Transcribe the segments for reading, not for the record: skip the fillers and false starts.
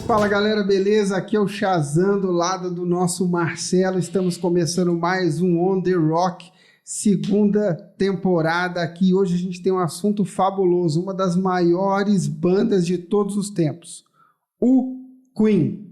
Fala galera, beleza? Aqui é o Shazam do lado do nosso Marcelo. Estamos começando mais um On The Rock, segunda temporada aqui. Hoje a gente tem um assunto fabuloso, uma das maiores bandas de todos os tempos, o Queen.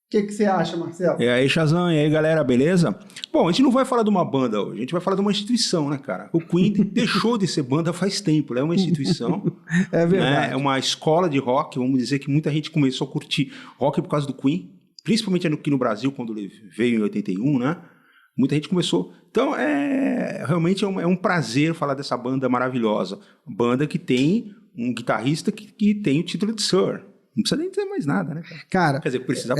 O que você acha, Marcelo? E aí, Shazam, e aí, galera, beleza? Bom, a gente não vai falar de uma banda hoje, a gente vai falar de uma instituição, né, cara? O Queen deixou de ser banda faz tempo, é uma instituição. É verdade. Né? É uma escola de rock, vamos dizer que muita gente começou a curtir rock por causa do Queen, principalmente aqui no Brasil, quando ele veio em 81, né? Muita gente começou. Então, realmente é um prazer falar dessa banda maravilhosa. Banda que tem um guitarrista que tem o título de Sir. Não precisa nem dizer mais nada, né, cara? Quer dizer, precisa.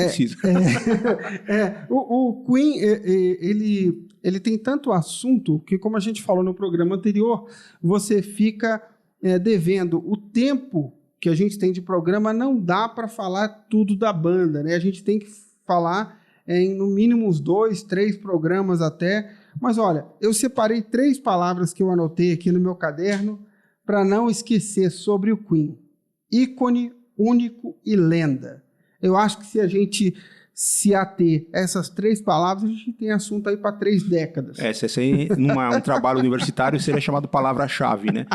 O Queen, ele tem tanto assunto que, como a gente falou no programa anterior, você fica devendo. O tempo que a gente tem de programa não dá para falar tudo da banda, né? A gente tem que falar em, no mínimo, uns 2, 3 programas até. Mas, olha, eu separei 3 palavras que eu anotei aqui no meu caderno para não esquecer sobre o Queen. Ícone, único e lenda. Eu acho que se a gente se ater a essas 3 palavras, a gente tem assunto aí para 3 décadas. Se num trabalho universitário seria chamado palavra-chave, né?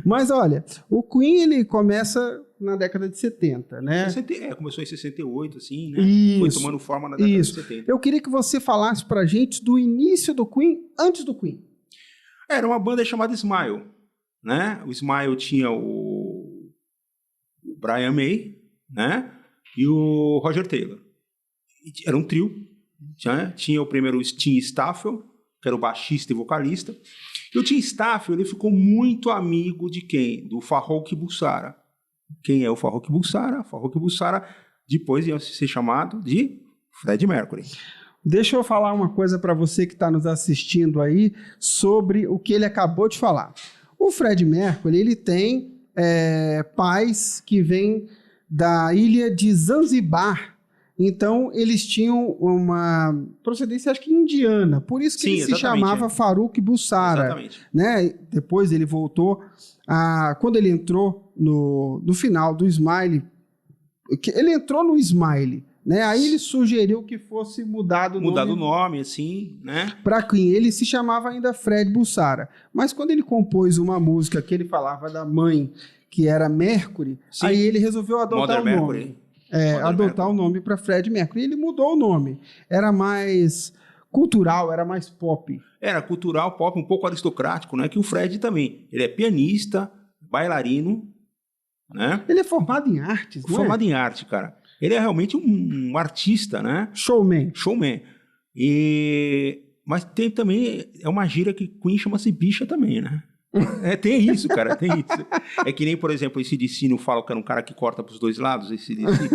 Mas olha, o Queen ele começa na década de 70, né? Começou em 68, assim, né? Isso, foi tomando forma na década de 70. Eu queria que você falasse pra gente do início do Queen, antes do Queen. Era uma banda chamada Smile, né? O Smile tinha o Brian May, né? E o Roger Taylor. Era um trio. Tinha o primeiro Tim Staffel, que era o baixista e vocalista. E o Tim Staffel, ele ficou muito amigo de quem? Do Farrokh Bulsara. Quem é o Farrokh Bulsara? Farrokh Bulsara depois ia ser chamado de Freddie Mercury. Deixa eu falar uma coisa para você que está nos assistindo aí sobre o que ele acabou de falar. O Freddie Mercury, ele tem pais que vêm da ilha de Zanzibar. Então, eles tinham uma procedência, acho que indiana. Por isso que ele se chamava Farrokh Bulsara. Exatamente. Né? Depois ele voltou quando ele entrou no final do Smile, ele entrou no Smile, né? Aí ele sugeriu que fosse mudado o nome, assim, né? Para Queen. Ele se chamava ainda Fred Bulsara. Mas quando ele compôs uma música que ele falava da mãe, que era Mercury, sim, aí ele resolveu adotar o nome. O nome para Fred Mercury. E ele mudou o nome. Era mais cultural, era mais pop. Era cultural, pop, um pouco aristocrático, né? Que o Fred também. Ele é pianista, bailarino, né? Ele é formado em artes, não é? Formado em arte, cara. Ele é realmente um artista, né? Showman. Mas tem também, é uma gíria que Queen chama-se bicha também, né? Tem isso, cara, tem isso. É que nem, por exemplo, esse DC não fala que era um cara que corta pros 2 lados, esse DC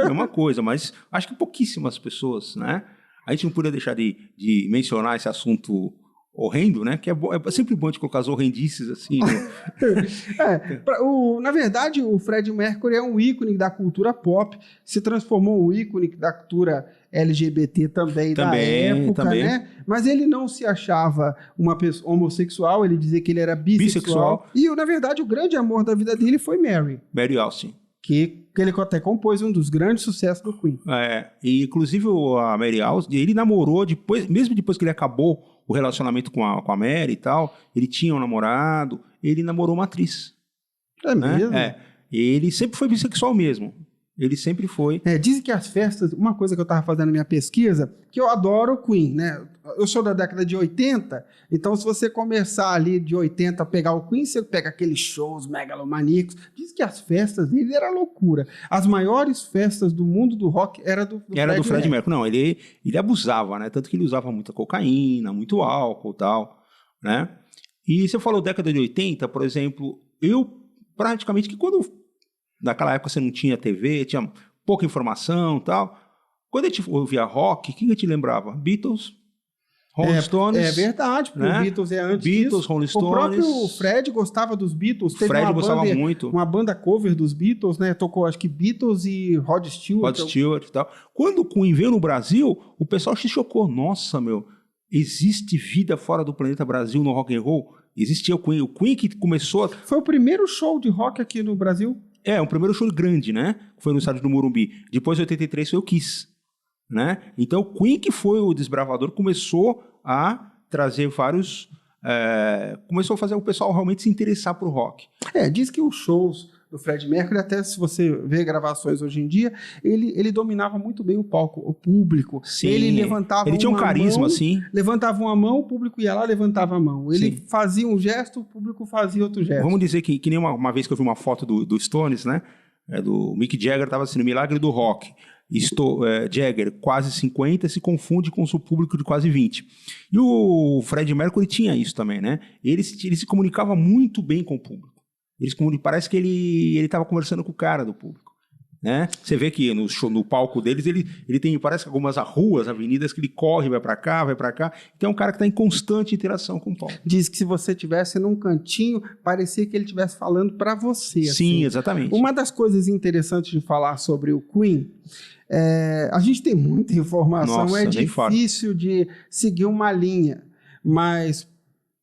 é uma coisa, mas acho que pouquíssimas pessoas, né? A gente não podia deixar de mencionar esse assunto horrendo, né? Que é sempre bom de colocar as horrendices assim. Né? Na verdade, o Freddie Mercury é um ícone da cultura pop, se transformou um ícone da cultura LGBT também da época, né? Mas ele não se achava uma pessoa homossexual, ele dizia que ele era bissexual. E, na verdade, o grande amor da vida dele foi Mary Austin. Que ele até compôs um dos grandes sucessos do Queen. E inclusive a Mary Austin, ele namorou mesmo depois que ele acabou o relacionamento com a Mary e tal, ele tinha um namorado, ele namorou uma atriz. É mesmo? Ele sempre foi bissexual mesmo. Ele sempre foi. Dizem que as festas, uma coisa que eu estava fazendo na minha pesquisa, que eu adoro o Queen, né? Eu sou da década de 80, então se você começar ali de 80 a pegar o Queen, você pega aqueles shows megalomaníacos. Diz que as festas dele era loucura. As maiores festas do mundo do rock era do Freddie Mercury. Não, ele abusava, né? Tanto que ele usava muita cocaína, muito álcool e tal, né? E você falou década de 80, por exemplo, eu praticamente que quando... Naquela época você não tinha TV, tinha pouca informação e tal. Quando a gente ouvia rock, o que a gente lembrava? Beatles, Rolling Stones. É verdade, porque o Beatles é antes Beatles, disso. Rolling Stones. O próprio Fred gostava dos Beatles. Teve Fred gostava muito. Uma banda cover dos Beatles, né? Tocou, acho que Beatles e Rod Stewart. E tal. Quando o Queen veio no Brasil, o pessoal se chocou. Nossa, existe vida fora do planeta Brasil no rock and roll? Existia o Queen que começou... Foi o primeiro show de rock aqui no Brasil? O primeiro show grande, né? Foi no estádio do Morumbi. Depois, em 83, foi o Kiss, né? Então, o Queen, que foi o desbravador, começou a trazer vários... começou a fazer o pessoal realmente se interessar por rock. Diz que os shows do Fred Mercury, até se você vê gravações hoje em dia, ele dominava muito bem o palco, o público. Sim, ele levantava ele tinha um carisma, mão, assim. Levantava uma mão, o público ia lá, levantava a mão. Ele fazia um gesto, o público fazia outro gesto. Vamos dizer que nem uma vez que eu vi uma foto do Stones, né? Do Mick Jagger, estava assim, no Milagre do Rock. Jagger, quase 50, se confunde com o seu público de quase 20. E o Fred Mercury tinha isso também, né? Ele se comunicava muito bem com o público. Parece que ele estava conversando com o cara do público, né? Você vê que no palco deles ele tem, parece que algumas ruas, avenidas que ele corre, vai para cá. Então é um cara que está em constante interação com o palco. Diz que se você estivesse num cantinho, parecia que ele estivesse falando para você. Sim, assim. Exatamente. Uma das coisas interessantes de falar sobre o Queen, a gente tem muita informação, Nossa, difícil de seguir uma linha, mas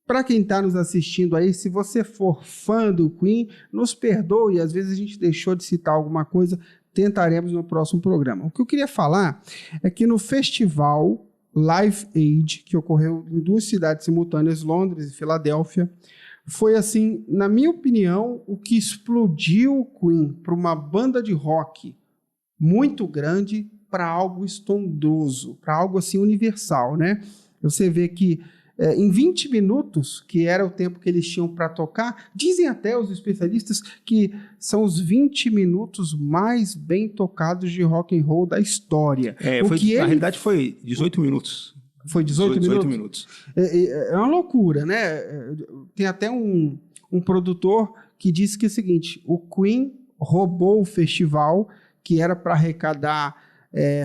para quem está nos assistindo aí, se você for fã do Queen, nos perdoe, às vezes a gente deixou de citar alguma coisa, tentaremos no próximo programa. O que eu queria falar é que no festival Live Aid, que ocorreu em 2 cidades simultâneas, Londres e Filadélfia, foi assim, na minha opinião, o que explodiu o Queen para uma banda de rock muito grande para algo estrondoso, para algo assim universal, né? Você vê que em 20 minutos, que era o tempo que eles tinham para tocar, dizem até os especialistas que são os 20 minutos mais bem tocados de rock and roll da história. Na realidade foi 18 minutos. Foi 18 minutos? É uma loucura, né? Tem até um produtor que disse que é o seguinte, o Queen roubou o festival, que era para arrecadar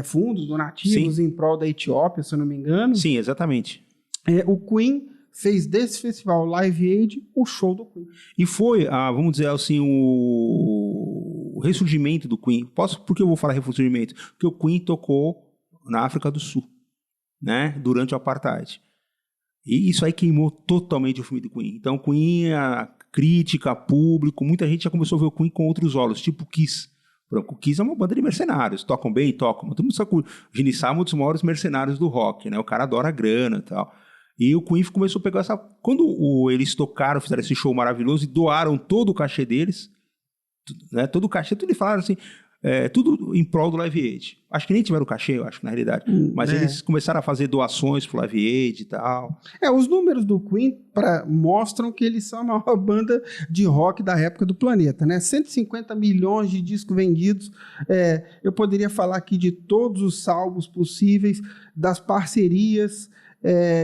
fundos donativos Sim. em prol da Etiópia, se eu não me engano. Sim, exatamente. O Queen fez desse festival Live Aid o show do Queen. E foi, vamos dizer assim, o ressurgimento do Queen. Por que eu vou falar ressurgimento? Porque o Queen tocou na África do Sul, né? Durante o Apartheid. E isso aí queimou totalmente o filme do Queen. Então, o Queen, a crítica, público, muita gente já começou a ver o Queen com outros olhos, tipo o Kiss. O Kiss é uma banda de mercenários, tocam bem, tocam. Todo mundo sabe que o Gene Simon é um dos maiores mercenários do rock, né? O cara adora grana e tal. E o Queen começou a pegar essa... Quando eles tocaram, fizeram esse show maravilhoso e doaram todo o cachê deles, né? Todo o cachê, tudo eles falaram assim, tudo em prol do Live Aid. Acho que nem tiveram cachê, eu acho, na realidade. Mas eles começaram a fazer doações pro Live Aid e tal. Os números do Queen mostram que eles são a maior banda de rock da época do planeta, né? 150 milhões de discos vendidos. Eu poderia falar aqui de todos os salvos possíveis, das parcerias...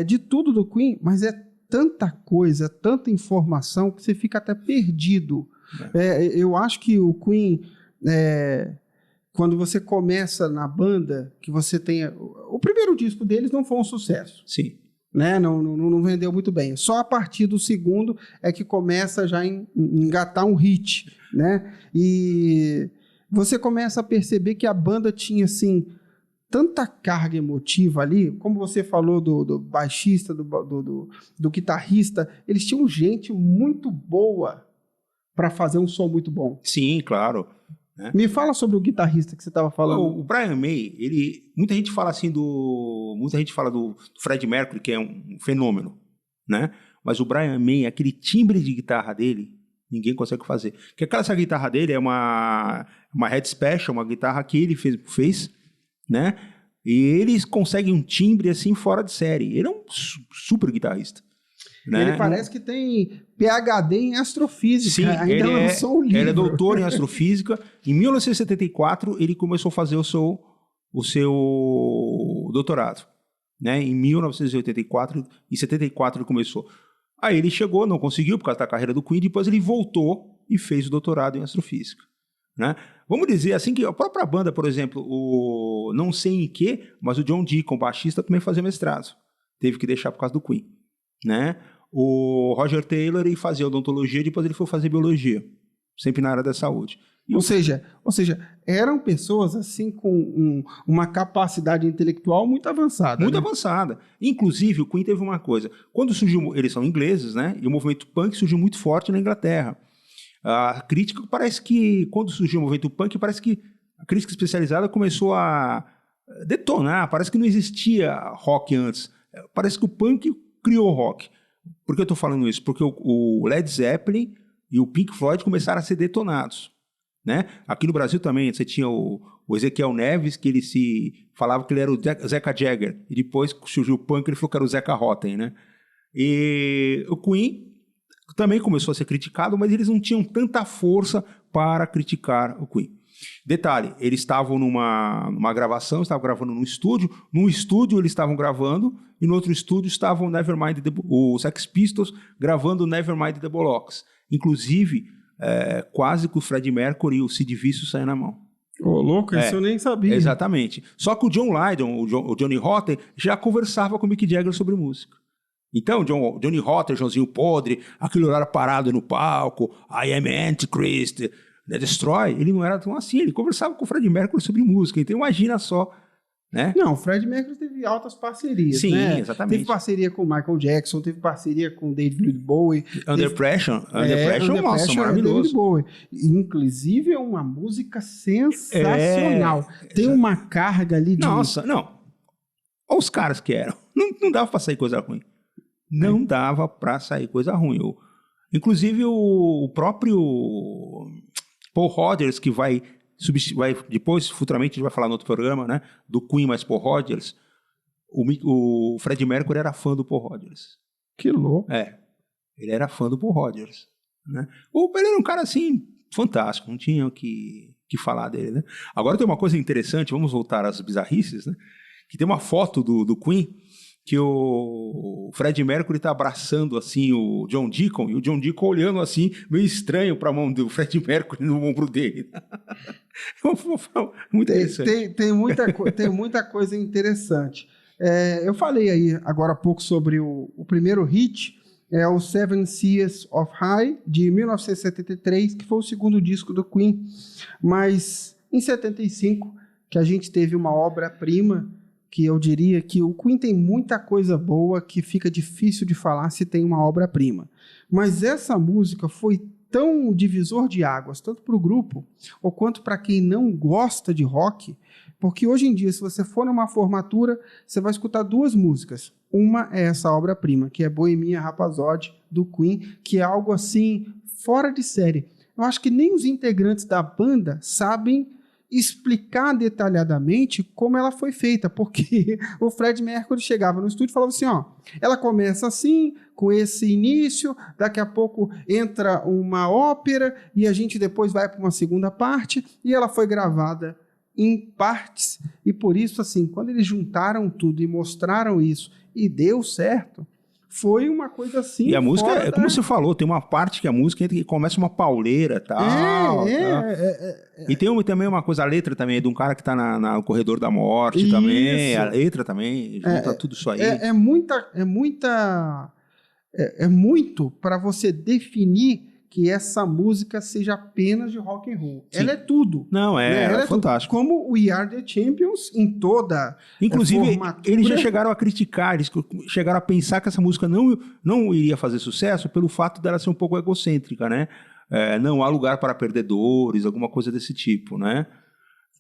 de tudo do Queen, mas é tanta coisa, tanta informação que você fica até perdido. Eu acho que o Queen, quando você começa na banda, que você tem... O primeiro disco deles não foi um sucesso. Sim. Né? Não vendeu muito bem. Só a partir do segundo é que começa já a engatar um hit, né? E você começa a perceber que a banda tinha, assim... tanta carga emotiva ali, como você falou do baixista, do guitarrista, eles tinham gente muito boa para fazer um som muito bom. Sim, claro. Né? Me fala sobre o guitarrista que você estava falando. O Brian May, muita gente fala assim do Fred Mercury, que é um fenômeno, né? Mas o Brian May, aquele timbre de guitarra dele, ninguém consegue fazer. Porque essa guitarra dele é uma Head Special, uma guitarra que ele fez, né? E eles conseguem um timbre assim fora de série. Ele é um super guitarrista. Né? Ele parece que tem PhD em astrofísica. Sim, ainda lançou um livro. Ele é doutor em astrofísica. Em 1974, ele começou a fazer o seu doutorado. Né? Em 1984, em 74 ele começou. Aí ele chegou, não conseguiu por causa da carreira do Queen, depois ele voltou e fez o doutorado em astrofísica. Né? Vamos dizer assim que a própria banda, por exemplo, não sei em que, mas o John Deacon, baixista, também fazia mestrado. Teve que deixar por causa do Queen. Né? O Roger Taylor ele fazia odontologia, depois ele foi fazer biologia. sempre na área da saúde. Ou seja, eram pessoas assim com uma capacidade intelectual muito avançada. Muito né? avançada. Inclusive, o Queen teve uma coisa. Quando surgiu, eles são ingleses, né? E o movimento punk surgiu muito forte na Inglaterra. A crítica parece que, quando surgiu o movimento punk, parece que a crítica especializada começou a detonar. Parece que não existia rock antes. Parece que o punk criou o rock. Por que eu estou falando isso? Porque o Led Zeppelin e o Pink Floyd começaram a ser detonados. Né? Aqui no Brasil também você tinha o Ezequiel Neves, que ele se falava que ele era o Zeca Jagger, e depois surgiu o punk, ele falou que era o Zeca Rotten, né? E o Queen também começou a ser criticado, mas eles não tinham tanta força para criticar o Queen. Detalhe, eles estavam numa gravação, estavam gravando num estúdio eles estavam gravando, e no outro estúdio estavam os Sex Pistols gravando Nevermind the Bollocks. Inclusive, quase que o Freddie Mercury e o Sid Vicious saíram na mão. Ô, louco, isso eu nem sabia. Exatamente. Só que o John Lydon, o Johnny Rotten, já conversava com o Mick Jagger sobre música. Então, Johnny Rotten, Joãozinho Podre, aquele horário parado no palco, I Am Antichrist, The Destroy, ele não era tão assim, ele conversava com o Freddie Mercury sobre música. Então, imagina só, né? Não, o Freddie Mercury teve altas parcerias, Sim, né? exatamente. Teve parceria com o Michael Jackson, teve parceria com o David Bowie. Under Pressure, nossa, maravilhoso. David Bowie. Inclusive, é uma música sensacional. Tem uma carga ali de... Nossa, não. Olha os caras que eram. Não dava pra sair coisa ruim. Não dava pra sair coisa ruim. Inclusive, o próprio Paul Rodgers, que vai depois, futuramente, a gente vai falar no outro programa, né? Do Queen mais Paul Rodgers. O Freddie Mercury era fã do Paul Rodgers. Que louco. Ele era fã do Paul Rodgers. Né? Ele era um cara, assim, fantástico. Não tinha o que falar dele, né? Agora tem uma coisa interessante, vamos voltar às bizarrices, né? Que tem uma foto do Queen que o Freddie Mercury está abraçando assim o John Deacon, e o John Deacon olhando assim, meio estranho para a mão do Freddie Mercury no ombro dele. Muito interessante. Tem muita coisa interessante. Eu falei aí agora há pouco sobre o primeiro hit, o Seven Seas of High, de 1973, que foi o segundo disco do Queen. Mas em 75, que a gente teve uma obra-prima, que eu diria que o Queen tem muita coisa boa que fica difícil de falar se tem uma obra-prima. Mas essa música foi tão divisor de águas, tanto para o grupo, ou quanto para quem não gosta de rock, porque hoje em dia, se você for numa formatura, você vai escutar duas músicas. Uma é essa obra-prima, que é Bohemian Rhapsody, do Queen, que é algo assim, fora de série. Eu acho que nem os integrantes da banda sabem explicar detalhadamente como ela foi feita, porque o Fred Mercury chegava no estúdio e falava assim, ela começa assim, com esse início, daqui a pouco entra uma ópera e a gente depois vai para uma segunda parte, e ela foi gravada em partes, e por isso, assim, quando eles juntaram tudo e mostraram isso e deu certo, foi uma coisa assim. E a música, como você falou, tem uma parte que a música entra, que começa uma pauleira tal. E tem também uma coisa, a letra também, de um cara que tá no corredor da morte isso. Também. A letra também, junta tudo isso aí. É muito para você definir que essa música seja apenas de rock and roll. Sim. Ela é tudo. Não, ela é fantástico. Como We Are the Champions em toda inclusive, formatura. Eles já chegaram a criticar, eles chegaram a pensar que essa música não iria fazer sucesso pelo fato dela ser um pouco egocêntrica, né? Não há lugar para perdedores, alguma coisa desse tipo, né?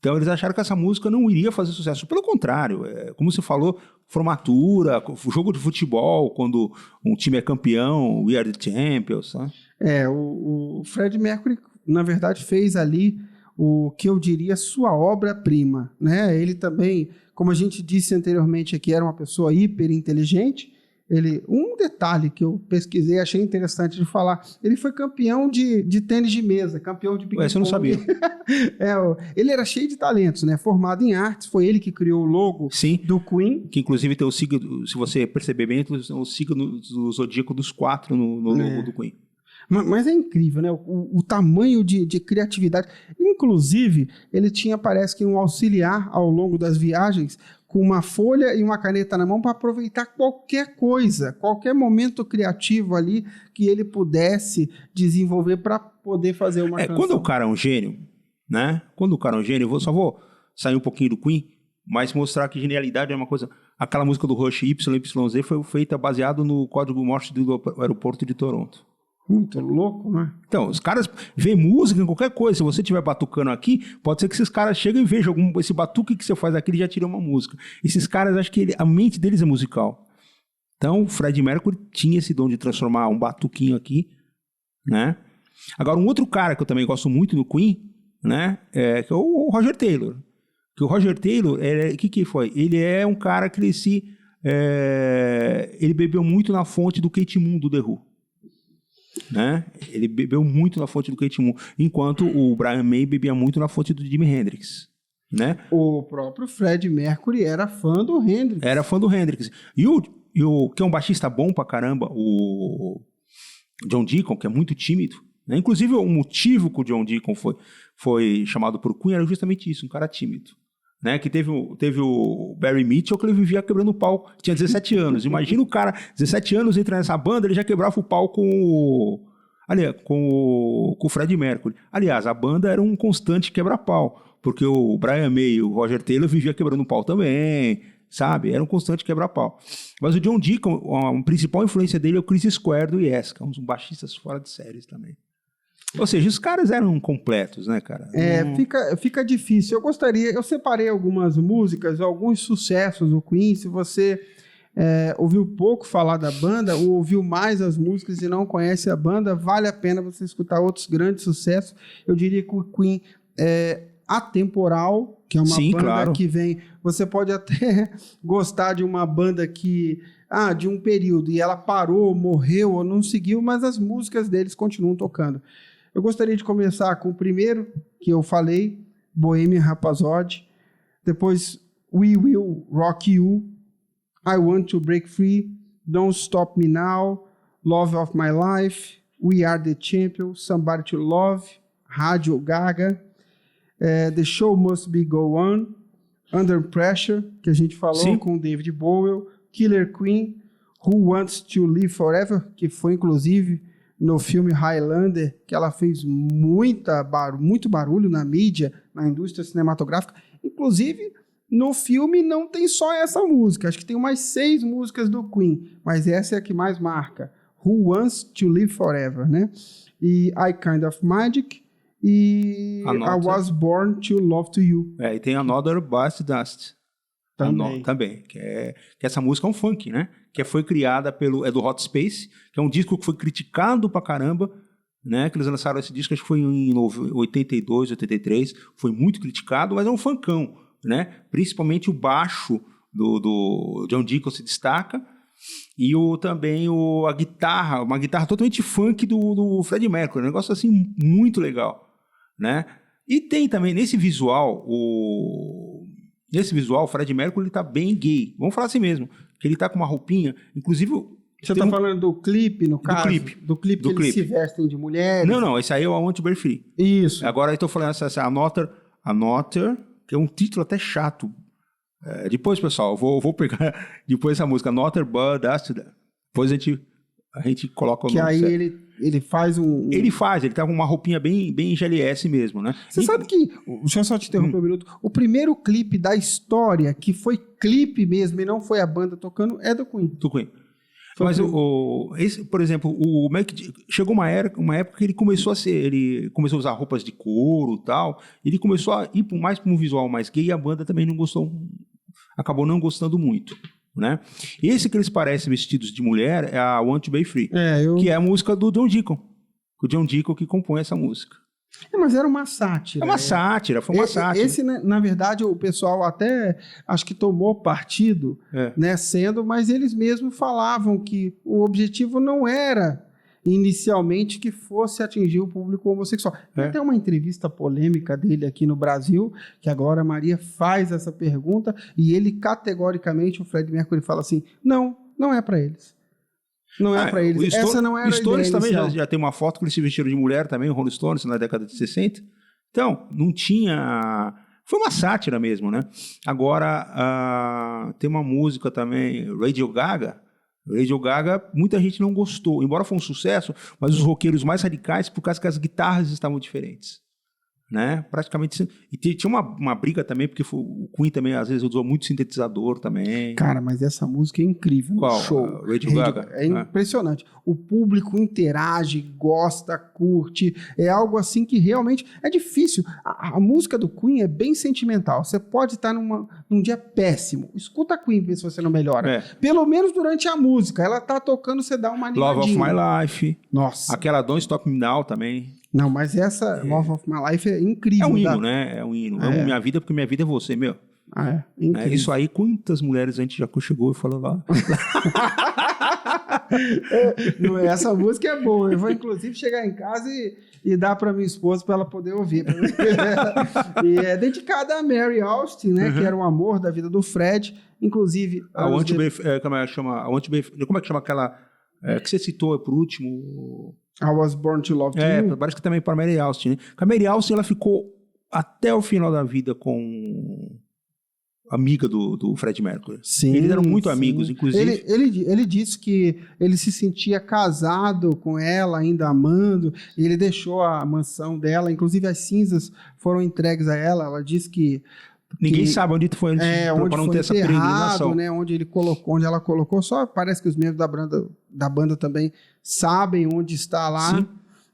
Então eles acharam que essa música não iria fazer sucesso. Pelo contrário, como você falou, formatura, jogo de futebol, quando um time é campeão, We Are the Champions, né? O Fred Mercury, na verdade, fez ali o que eu diria sua obra-prima, né? Ele também, como a gente disse anteriormente aqui, era uma pessoa hiper inteligente. Um detalhe que eu pesquisei, achei interessante de falar, ele foi campeão de tênis de mesa, campeão de ping-pong. Essa eu não sabia. Ele era cheio de talentos, né? Formado em artes, foi ele que criou o logo do Queen. Que inclusive tem o signo, se você perceber bem, o signo do zodíaco dos 4 no logo do Queen. Mas é incrível, né? O tamanho de criatividade. Inclusive, ele tinha, parece que, um auxiliar ao longo das viagens com uma folha e uma caneta na mão para aproveitar qualquer coisa, qualquer momento criativo ali que ele pudesse desenvolver para poder fazer uma canção. Quando o cara é um gênio, né? Quando o cara é um gênio, eu só vou sair um pouquinho do Queen, mas mostrar que genialidade é uma coisa... Aquela música do Rush YYZ foi feita baseado no código Morse do aeroporto de Toronto. Muito louco, né? Então, os caras veem música em qualquer coisa. Se você estiver batucando aqui, pode ser que esses caras cheguem e vejam esse batuque que você faz aqui, ele já tira uma música. Esses caras, acho que a mente deles é musical. Então, o Freddie Mercury tinha esse dom de transformar um batuquinho aqui, né? Agora, um outro cara que eu também gosto muito do Queen, né? Que é o Roger Taylor. Que o Roger Taylor, o que foi? Ele é um cara que ele bebeu muito na fonte do Kate Moon, do The Who. Né? Ele bebeu muito na fonte do Kate Moon, enquanto o Brian May bebia muito na fonte do Jimi Hendrix, né? O próprio Freddie Mercury era fã do Hendrix. Era fã do Hendrix. E o que é um baixista bom pra caramba, o John Deacon, que é muito tímido, né? Inclusive o motivo que o John Deacon foi chamado por Queen era justamente isso, um cara tímido. Né, que teve o Barry Mitchell, que ele vivia quebrando o pau, tinha 17 anos. Imagina o cara, 17 anos, entra nessa banda, ele já quebrava o pau com o Freddie Mercury. Aliás, a banda era um constante quebra-pau, porque o Brian May e o Roger Taylor viviam quebrando o pau também, sabe? Era um constante quebra-pau. Mas o John Deacon, a principal influência dele é o Chris Square do Yes, que é um dos baixistas fora de séries também. Ou seja, os caras eram completos, né, cara? Fica difícil. Eu separei algumas músicas, alguns sucessos do Queen. Se você ouviu pouco falar da banda, ou ouviu mais as músicas e não conhece a banda, vale a pena você escutar outros grandes sucessos. Eu diria que o Queen é atemporal, que é uma banda claro. Que vem... Você pode até gostar de uma banda que... de um período, e ela parou, morreu ou não seguiu, mas as músicas deles continuam tocando. Eu gostaria de começar com o primeiro que eu falei, Bohemian Rhapsody, depois We Will Rock You, I Want to Break Free, Don't Stop Me Now, Love of My Life, We Are the Champions, Somebody to Love, Radio Gaga, The Show Must Be Go On, Under Pressure, que a gente falou Sim. com David Bowie, Killer Queen, Who Wants to Live Forever, que foi inclusive no filme Highlander, que ela fez muito barulho na mídia, na indústria cinematográfica. Inclusive, no filme não tem só essa música, acho que tem umas 6 músicas do Queen, mas essa é a que mais marca. Who Wants to Live Forever, né? E I Kind of Magic e I Was Born to Love to You. E tem Another Bust Dust. Também. Que essa música é um funk, né? Que foi criada do Hot Space, que é um disco que foi criticado pra caramba, né? Que eles lançaram esse disco, acho que foi em 82, 83, foi muito criticado, mas é um funkão, né? Principalmente o baixo do John Deacon se destaca, e também a guitarra, uma guitarra totalmente funk do Freddie Mercury, um negócio assim muito legal, né? E tem também, nesse visual, o Freddie Mercury, ele tá bem gay. Vamos falar assim mesmo. Que ele tá com uma roupinha, inclusive... Você tá falando do clipe, no caso? Do clipe que eles se vestem de mulheres? Não, esse aí é o I Want to Break Free. Isso. Agora eu tô falando essa Another, que é um título até chato. Depois, pessoal, eu vou pegar depois essa música, Another But Dust. Depois a gente coloca o nome. Que aí ele faz um... Ele tá com uma roupinha bem GLS mesmo, né? Você sabe que... Deixa eu só te interromper um minuto. O primeiro clipe da história, que foi clipe mesmo e não foi a banda tocando, é do Queen. Do Queen. Mas, esse, por exemplo, o Mac chegou uma época que ele começou a usar roupas de couro e tal, ele começou a ir mais para um visual mais gay, e a banda também acabou não gostando muito, né? Esse que eles parecem vestidos de mulher é a Want to Be Free, que é a música do John Deacon. O John Deacon que compõe essa música. Mas era uma sátira. Foi uma sátira. Esse, na verdade, o pessoal até acho que tomou partido, né, mas eles mesmos falavam que o objetivo não era inicialmente que fosse atingir o público homossexual. Tem até uma entrevista polêmica dele aqui no Brasil, que agora a Maria faz essa pergunta, e ele categoricamente, o Freddie Mercury fala assim, não é para eles. Não é pra eles. Essa não era a ideia. O Stones também já tem uma foto que eles se vestiram de mulher também, o Rolling Stones, na década de 60. Então, não tinha Foi uma sátira mesmo, né? Agora, tem uma música também, Radio Gaga. Radio Gaga, muita gente não gostou. Embora foi um sucesso, mas os roqueiros mais radicais, por causa que as guitarras estavam diferentes. Né? Praticamente. E tinha uma briga também, porque o Queen também às vezes usou muito sintetizador também. Cara, mas essa música é incrível. Qual? Show. Radio Gaga? É impressionante. O público interage, gosta, curte. É algo assim que realmente é difícil. A música do Queen é bem sentimental. Você pode estar num dia péssimo. Escuta a Queen, vê se você não melhora. Pelo menos durante a música. Ela tá tocando, você dá uma animadinha. Love of My Life. Nossa. Aquela Don't Stop Me Now também. Não, mas essa Love of My Life é incrível. É um hino, né? É um hino. Amo minha vida porque minha vida é você, meu. Incrível. Isso aí, quantas mulheres a gente já chegou e falou lá? Essa música é boa. Eu vou, inclusive, chegar em casa e dar para minha esposa para ela poder ouvir. E é dedicada a Mary Austin, né? Que era o amor da vida do Fred. Inclusive... Como é que chama aquela... que você citou por último... I Was Born to Love You. Parece que também para Mary Austin, né? A Mary Austin, ela ficou até o final da vida com amiga do Fred Mercury. Sim, eles eram muito amigos, inclusive. Ele disse que ele se sentia casado com ela, ainda amando, e ele deixou a mansão dela, inclusive as cinzas foram entregues a ela. Ela disse que ninguém sabe onde foi antes, onde não foi ter essa peregrinação, né? Onde ela colocou, só parece que os membros da banda também sabem onde está lá. Sim.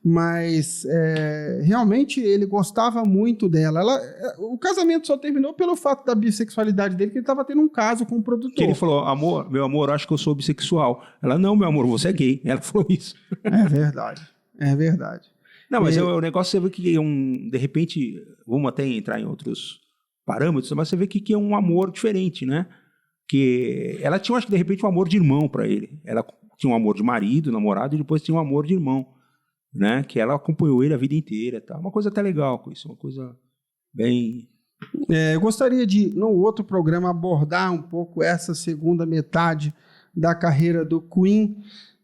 Mas realmente ele gostava muito dela. O casamento só terminou pelo fato da bissexualidade dele, que ele estava tendo um caso com o produtor. Que ele falou, meu amor, acho que eu sou bissexual. Ela, não, meu amor, você é gay. Ela falou isso. É verdade. Não, mas o negócio, você vê que de repente, vamos até entrar em outros parâmetros, mas você vê que é um amor diferente, né? Que ela tinha, acho que de repente, um amor de irmão para ele. Ela tinha um amor de marido, namorado, e depois tinha um amor de irmão, né? Que ela acompanhou ele a vida inteira, tá? Uma coisa até legal com isso, uma coisa bem... eu gostaria de, no outro programa, abordar um pouco essa segunda metade da carreira do Queen,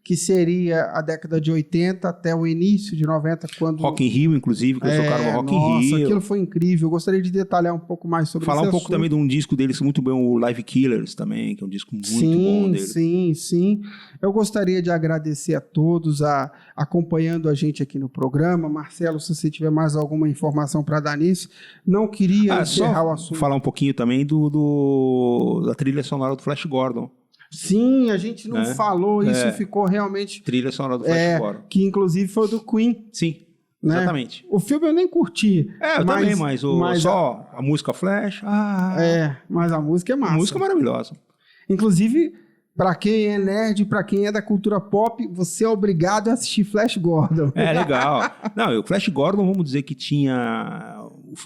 que seria a década de 80 até o início de 90, quando... Rock in Rio, inclusive, que eles tocaram no Rock in Rio. Nossa, aquilo foi incrível. Eu gostaria de detalhar um pouco mais sobre isso. Falar um pouco também de um disco deles muito bem, o Live Killers também, que é um disco muito bom deles. Sim. Eu gostaria de agradecer a todos acompanhando a gente aqui no programa. Marcelo, se você tiver mais alguma informação para dar nisso, não queria encerrar o assunto. Falar um pouquinho também da trilha sonora do Flash Gordon. Sim, a gente não falou, isso ficou realmente... Trilha sonora do Flash Gordon. Que inclusive foi do Queen. Sim, né? Exatamente. O filme eu nem curti. Eu também, mas só a música Flash... mas a música é massa. A música é maravilhosa. Inclusive, para quem é nerd, para quem é da cultura pop, você é obrigado a assistir Flash Gordon. Legal. Não, o Flash Gordon, vamos dizer que tinha...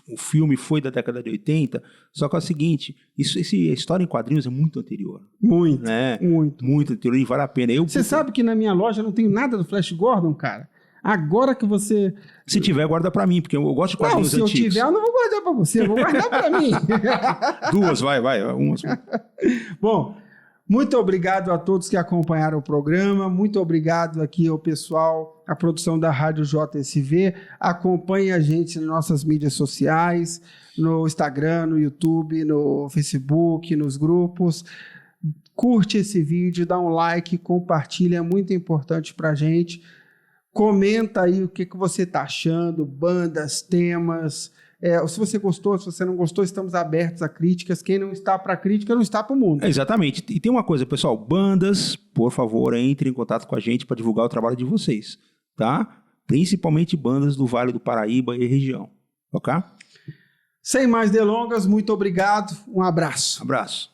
O filme foi da década de 80, só que é o seguinte, essa história em quadrinhos é muito anterior. Muito, né? muito anterior e vale a pena. Você sabe que na minha loja não tem nada do Flash Gordon, cara? Agora que você... Se tiver, guarda pra mim, porque eu gosto de quadrinhos antigos. Se eu tiver, eu não vou guardar pra você, eu vou guardar pra mim. Duas, vai, umas. Bom... Muito obrigado a todos que acompanharam o programa, muito obrigado aqui ao pessoal, a produção da Rádio JSV. Acompanhe a gente nas nossas mídias sociais, no Instagram, no YouTube, no Facebook, nos grupos. Curte esse vídeo, dá um like, compartilha, é muito importante para a gente. Comenta aí o que você está achando, bandas, temas... se você gostou, se você não gostou, estamos abertos a críticas. Quem não está para crítica, não está para o mundo. Exatamente. E tem uma coisa, pessoal. Bandas, por favor, entrem em contato com a gente para divulgar o trabalho de vocês. Tá? Principalmente bandas do Vale do Paraíba e região. Ok? Sem mais delongas, muito obrigado. Um abraço. Abraço.